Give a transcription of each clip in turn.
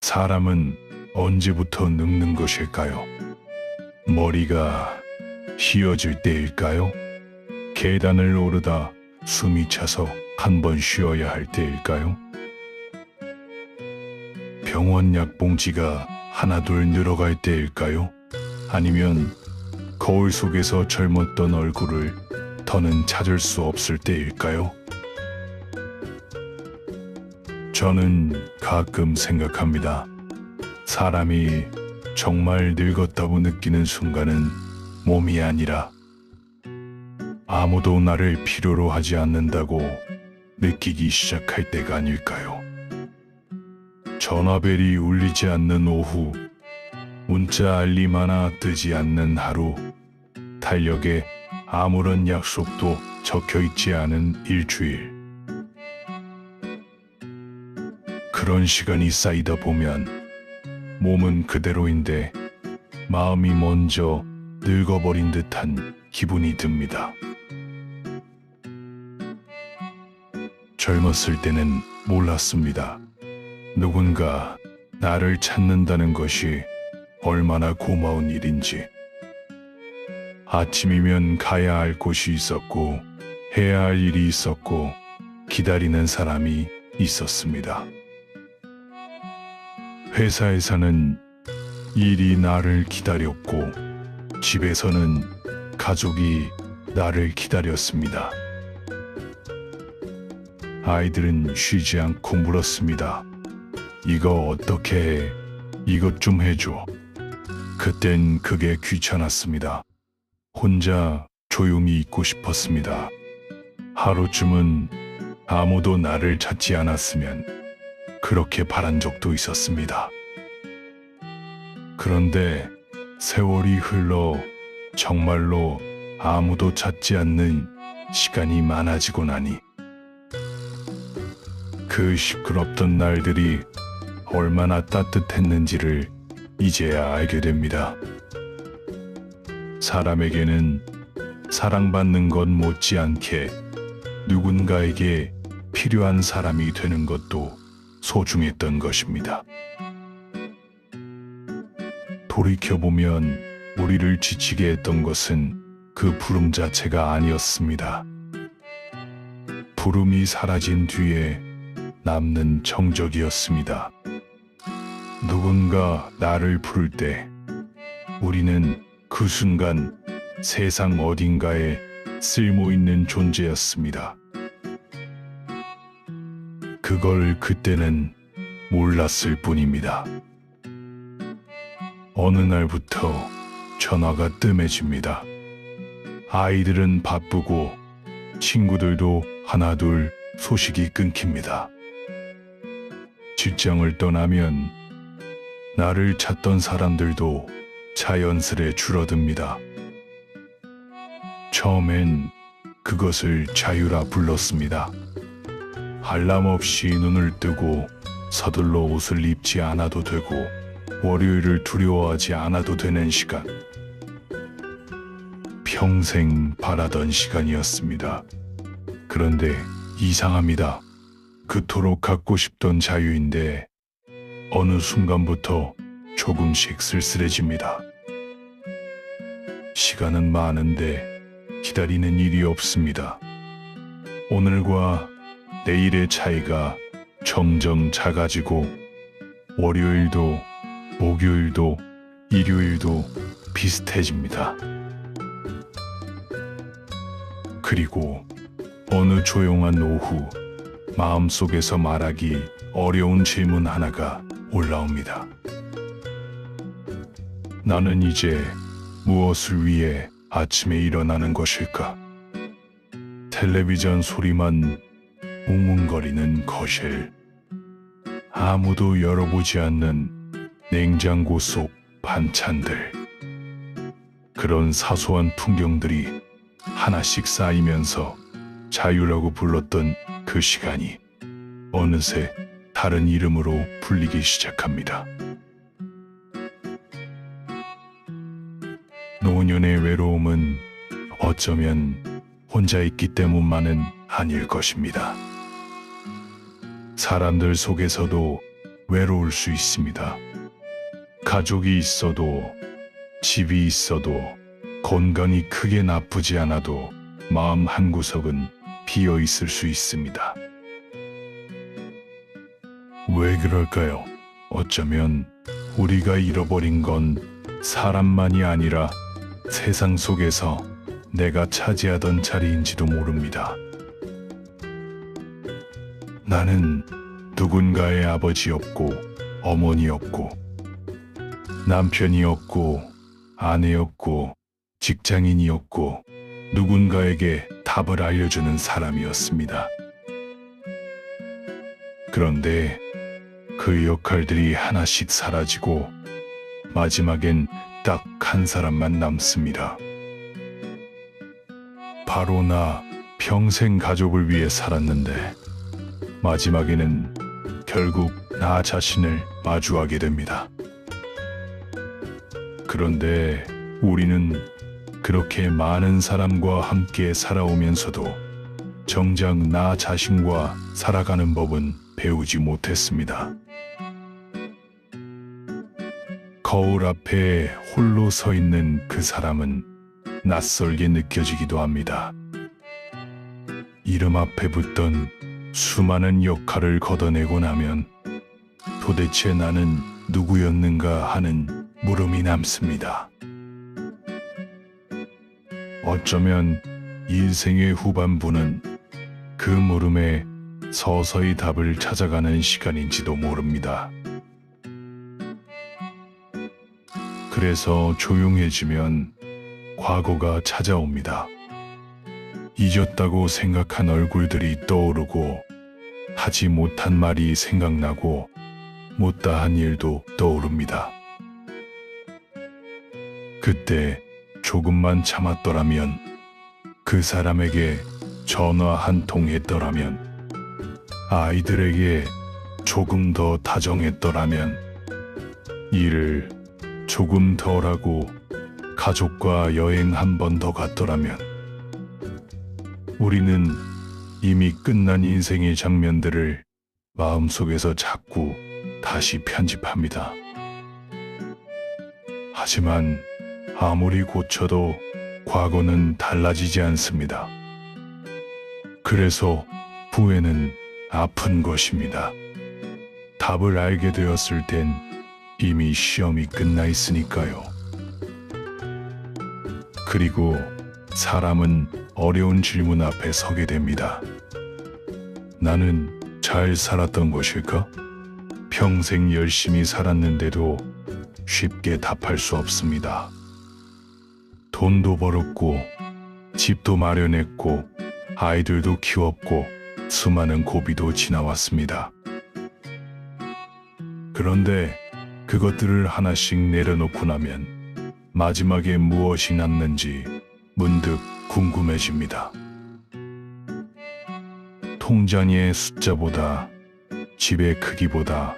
사람은 언제부터 늙는 것일까요? 머리가 휘어질 때일까요? 계단을 오르다 숨이 차서 한 번 쉬어야 할 때일까요? 병원 약봉지가 하나둘 늘어갈 때일까요? 아니면 거울 속에서 젊었던 얼굴을 더는 찾을 수 없을 때일까요? 저는 가끔 생각합니다. 사람이 정말 늙었다고 느끼는 순간은 몸이 아니라 아무도 나를 필요로 하지 않는다고 느끼기 시작할 때가 아닐까요? 전화벨이 울리지 않는 오후, 문자 알림 하나 뜨지 않는 하루, 달력에 아무런 약속도 적혀 있지 않은 일주일. 그런 시간이 쌓이다 보면 몸은 그대로인데 마음이 먼저 늙어버린 듯한 기분이 듭니다. 젊었을 때는 몰랐습니다. 누군가 나를 찾는다는 것이 얼마나 고마운 일인지. 아침이면 가야 할 곳이 있었고, 해야 할 일이 있었고, 기다리는 사람이 있었습니다. 회사에서는 일이 나를 기다렸고, 집에서는 가족이 나를 기다렸습니다. 아이들은 쉬지 않고 물었습니다. 이거 어떻게 해? 이것 좀 해줘. 그땐 그게 귀찮았습니다. 혼자 조용히 있고 싶었습니다. 하루쯤은 아무도 나를 찾지 않았으면 그렇게 바란 적도 있었습니다. 그런데 세월이 흘러 정말로 아무도 찾지 않는 시간이 많아지고 나니 그 시끄럽던 날들이 얼마나 따뜻했는지를 이제야 알게 됩니다. 사람에게는 사랑받는 것 못지않게 누군가에게 필요한 사람이 되는 것도 소중했던 것입니다. 돌이켜보면 우리를 지치게 했던 것은 그 부름 자체가 아니었습니다. 부름이 사라진 뒤에 남는 정적이었습니다. 누군가 나를 부를 때 우리는 그 순간 세상 어딘가에 쓸모있는 존재였습니다. 그걸 그때는 몰랐을 뿐입니다. 어느 날부터 전화가 뜸해집니다. 아이들은 바쁘고 친구들도 하나둘 소식이 끊깁니다. 직장을 떠나면 나를 찾던 사람들도 자연스레 줄어듭니다. 처음엔 그것을 자유라 불렀습니다. 알람 없이 눈을 뜨고 서둘러 옷을 입지 않아도 되고 월요일을 두려워하지 않아도 되는 시간. 평생 바라던 시간이었습니다. 그런데 이상합니다. 그토록 갖고 싶던 자유인데 어느 순간부터 조금씩 쓸쓸해집니다. 시간은 많은데 기다리는 일이 없습니다. 오늘과 내일의 차이가 점점 작아지고 월요일도 목요일도 일요일도 비슷해집니다. 그리고 어느 조용한 오후 마음속에서 말하기 어려운 질문 하나가 올라옵니다. 나는 이제 무엇을 위해 아침에 일어나는 것일까? 텔레비전 소리만 웅웅거리는 거실. 아무도 열어보지 않는 냉장고 속 반찬들. 그런 사소한 풍경들이 하나씩 쌓이면서 자유라고 불렀던 그 시간이 어느새 다른 이름으로 불리기 시작합니다. 노년의 외로움은 어쩌면 혼자 있기 때문만은 아닐 것입니다. 사람들 속에서도 외로울 수 있습니다. 가족이 있어도, 집이 있어도, 건강이 크게 나쁘지 않아도 마음 한구석은 비어 있을 수 있습니다. 왜 그럴까요? 어쩌면 우리가 잃어버린 건 사람만이 아니라 세상 속에서 내가 차지하던 자리인지도 모릅니다. 나는 누군가의 아버지였고, 어머니였고, 남편이었고, 아내였고, 직장인이었고, 누군가에게 답을 알려주는 사람이었습니다. 그런데 그 역할들이 하나씩 사라지고 마지막엔 딱 한 사람만 남습니다. 바로 나. 평생 가족을 위해 살았는데 마지막에는 결국 나 자신을 마주하게 됩니다. 그런데 우리는 그렇게 많은 사람과 함께 살아오면서도 정작 나 자신과 살아가는 법은 배우지 못했습니다. 거울 앞에 홀로 서 있는 그 사람은 낯설게 느껴지기도 합니다. 이름 앞에 붙던 수많은 역할을 걷어내고 나면 도대체 나는 누구였는가 하는 물음이 남습니다. 어쩌면 인생의 후반부는 그 물음에 서서히 답을 찾아가는 시간인지도 모릅니다. 그래서 조용해지면 과거가 찾아옵니다. 잊었다고 생각한 얼굴들이 떠오르고, 하지 못한 말이 생각나고, 못다한 일도 떠오릅니다. 그때 조금만 참았더라면, 그 사람에게 전화 한 통 했더라면, 아이들에게 조금 더 다정했더라면, 일을 조금 덜 하고 가족과 여행 한 번 더 갔더라면, 우리는 이미 끝난 인생의 장면들을 마음속에서 자꾸 다시 편집합니다. 하지만 아무리 고쳐도 과거는 달라지지 않습니다. 그래서 후회는 아픈 것입니다. 답을 알게 되었을 땐 이미 시험이 끝나 있으니까요. 그리고 사람은 어려운 질문 앞에 서게 됩니다. 나는 잘 살았던 것일까? 평생 열심히 살았는데도 쉽게 답할 수 없습니다. 돈도 벌었고, 집도 마련했고, 아이들도 키웠고, 수많은 고비도 지나왔습니다. 그런데 그것들을 하나씩 내려놓고 나면 마지막에 무엇이 남는지 문득 궁금해집니다. 통장의 숫자보다, 집의 크기보다,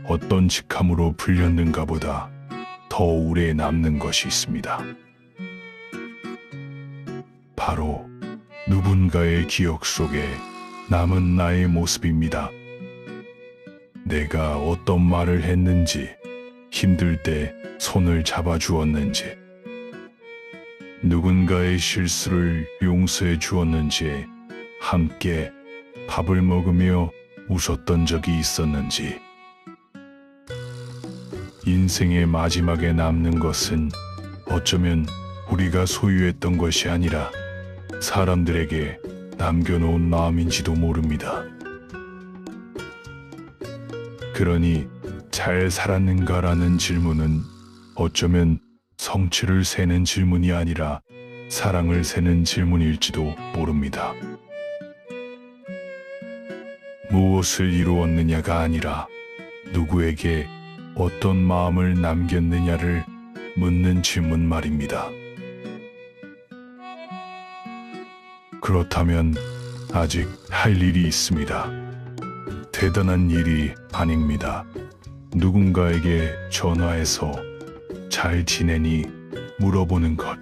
어떤 직함으로 불렸는가보다 더 오래 남는 것이 있습니다. 바로 누군가의 기억 속에 남은 나의 모습입니다. 내가 어떤 말을 했는지, 힘들 때 손을 잡아주었는지, 누군가의 실수를 용서해 주었는지, 함께 밥을 먹으며 웃었던 적이 있었는지. 인생의 마지막에 남는 것은 어쩌면 우리가 소유했던 것이 아니라 사람들에게 남겨놓은 마음인지도 모릅니다. 그러니 잘 살았는가라는 질문은 어쩌면 성취를 세는 질문이 아니라 사랑을 세는 질문일지도 모릅니다. 무엇을 이루었느냐가 아니라 누구에게 어떤 마음을 남겼느냐를 묻는 질문 말입니다. 그렇다면 아직 할 일이 있습니다. 대단한 일이 아닙니다. 누군가에게 전화해서 잘 지내니 물어보는 것.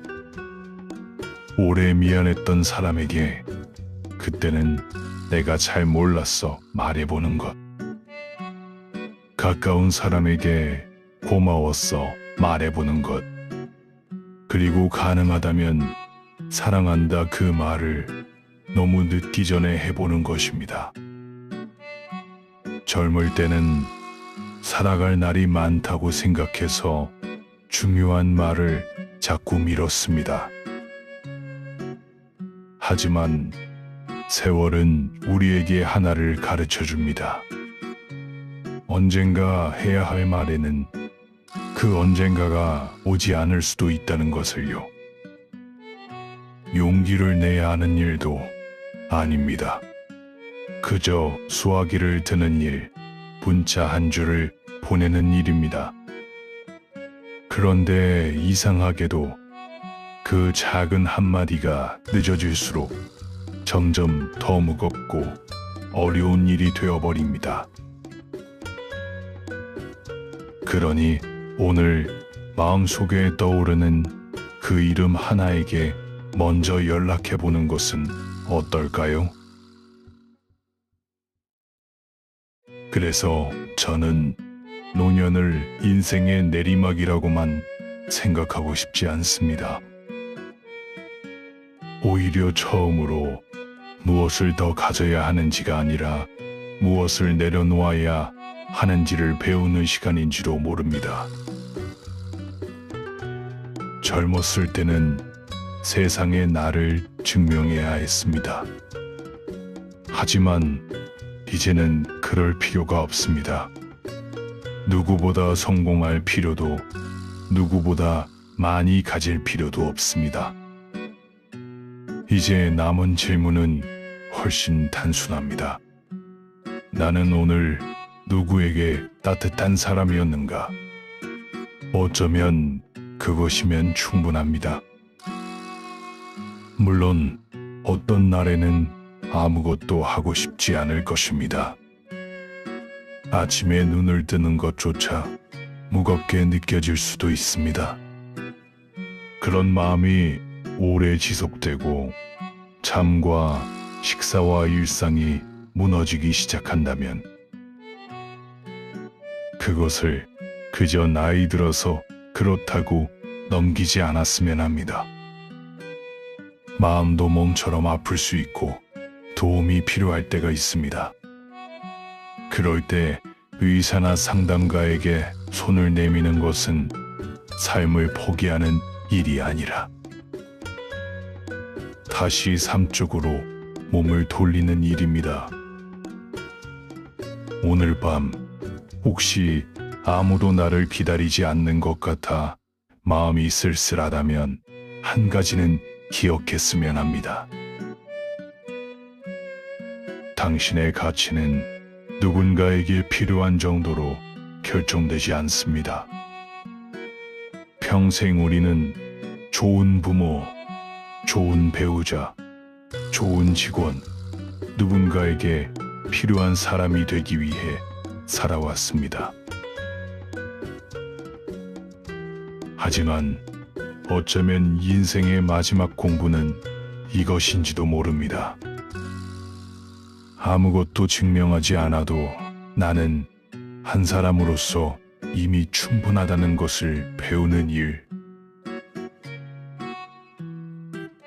오래 미안했던 사람에게 그때는 내가 잘 몰랐어 말해보는 것. 가까운 사람에게 고마웠어 말해보는 것. 그리고 가능하다면 사랑한다 그 말을 너무 늦기 전에 해보는 것입니다. 젊을 때는 살아갈 날이 많다고 생각해서 중요한 말을 자꾸 미뤘습니다. 하지만 세월은 우리에게 하나를 가르쳐 줍니다. 언젠가 해야 할 말에는 그 언젠가가 오지 않을 수도 있다는 것을요. 용기를 내야 하는 일도 아닙니다. 그저 수화기를 드는 일, 문자 한 줄을 보내는 일입니다. 그런데 이상하게도 그 작은 한마디가 늦어질수록 점점 더 무겁고 어려운 일이 되어버립니다. 그러니 오늘 마음속에 떠오르는 그 이름 하나에게 먼저 연락해보는 것은 어떨까요? 그래서 저는 노년을 인생의 내리막이라고만 생각하고 싶지 않습니다. 오히려 처음으로 무엇을 더 가져야 하는지가 아니라 무엇을 내려놓아야 하는지를 배우는 시간인지도 모릅니다. 젊었을 때는 세상에 나를 증명해야 했습니다. 하지만 이제는 그럴 필요가 없습니다. 누구보다 성공할 필요도, 누구보다 많이 가질 필요도 없습니다. 이제 남은 질문은 훨씬 단순합니다. 나는 오늘 누구에게 따뜻한 사람이었는가? 어쩌면 그것이면 충분합니다. 물론 어떤 날에는 아무것도 하고 싶지 않을 것입니다. 아침에 눈을 뜨는 것조차 무겁게 느껴질 수도 있습니다. 그런 마음이 오래 지속되고 잠과 식사와 일상이 무너지기 시작한다면 그것을 그저 나이 들어서 그렇다고 넘기지 않았으면 합니다. 마음도 몸처럼 아플 수 있고 도움이 필요할 때가 있습니다. 그럴 때 의사나 상담가에게 손을 내미는 것은 삶을 포기하는 일이 아니라 다시 삶 쪽으로 몸을 돌리는 일입니다. 오늘 밤 혹시 아무도 나를 기다리지 않는 것 같아 마음이 쓸쓸하다면 한 가지는 기억했으면 합니다. 당신의 가치는 누군가에게 필요한 정도로 결정되지 않습니다. 평생 우리는 좋은 부모, 좋은 배우자, 좋은 직원, 누군가에게 필요한 사람이 되기 위해 살아왔습니다. 하지만 어쩌면 인생의 마지막 공부는 이것인지도 모릅니다. 아무것도 증명하지 않아도 나는 한 사람으로서 이미 충분하다는 것을 배우는 일.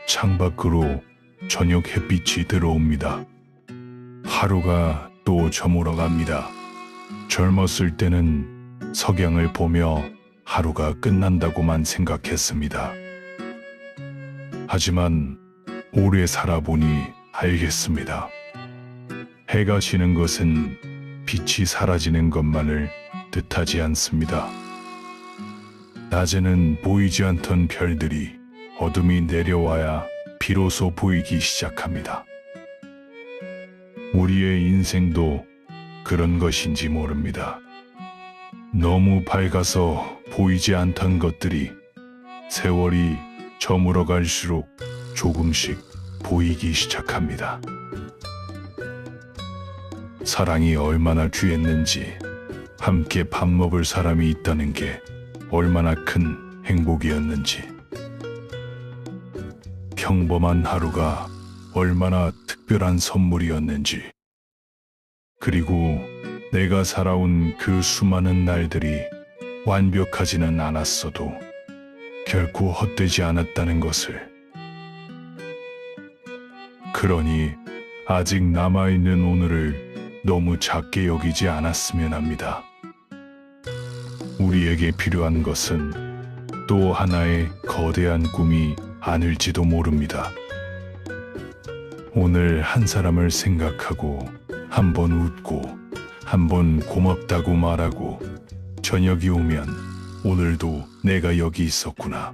창밖으로 저녁 햇빛이 들어옵니다. 하루가 또 저물어 갑니다. 젊었을 때는 석양을 보며 하루가 끝난다고만 생각했습니다. 하지만 오래 살아보니 알겠습니다. 해가 지는 것은 빛이 사라지는 것만을 뜻하지 않습니다. 낮에는 보이지 않던 별들이 어둠이 내려와야 비로소 보이기 시작합니다. 우리의 인생도 그런 것인지 모릅니다. 너무 밝아서 보이지 않던 것들이 세월이 저물어 갈수록 조금씩 보이기 시작합니다. 사랑이 얼마나 귀했는지, 함께 밥 먹을 사람이 있다는 게 얼마나 큰 행복이었는지, 평범한 하루가 얼마나 특별한 선물이었는지, 그리고 내가 살아온 그 수많은 날들이 완벽하지는 않았어도 결코 헛되지 않았다는 것을. 그러니 아직 남아있는 오늘을 너무 작게 여기지 않았으면 합니다. 우리에게 필요한 것은 또 하나의 거대한 꿈이 아닐지도 모릅니다. 오늘 한 사람을 생각하고 한 번 웃고 한 번 고맙다고 말하고 저녁이 오면 오늘도 내가 여기 있었구나.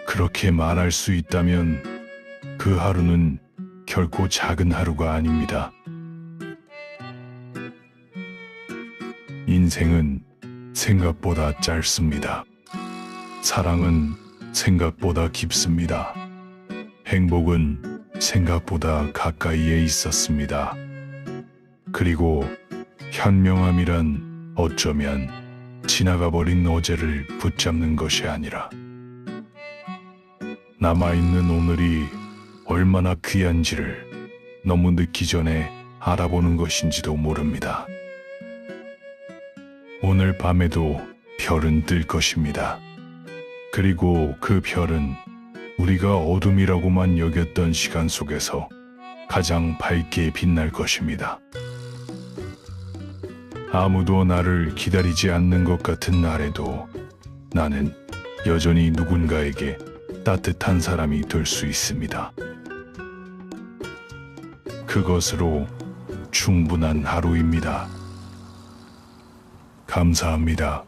그렇게 말할 수 있다면 그 하루는 결코 작은 하루가 아닙니다. 인생은 생각보다 짧습니다. 사랑은 생각보다 깊습니다. 행복은 생각보다 가까이에 있었습니다. 그리고 현명함이란 어쩌면 지나가 버린 어제를 붙잡는 것이 아니라 남아있는 오늘이 얼마나 귀한지를 너무 늦기 전에 알아보는 것인지도 모릅니다. 오늘 밤에도 별은 뜰 것입니다. 그리고 그 별은 우리가 어둠이라고만 여겼던 시간 속에서 가장 밝게 빛날 것입니다. 아무도 나를 기다리지 않는 것 같은 날에도 나는 여전히 누군가에게 따뜻한 사람이 될 수 있습니다. 그것으로 충분한 하루입니다. 감사합니다.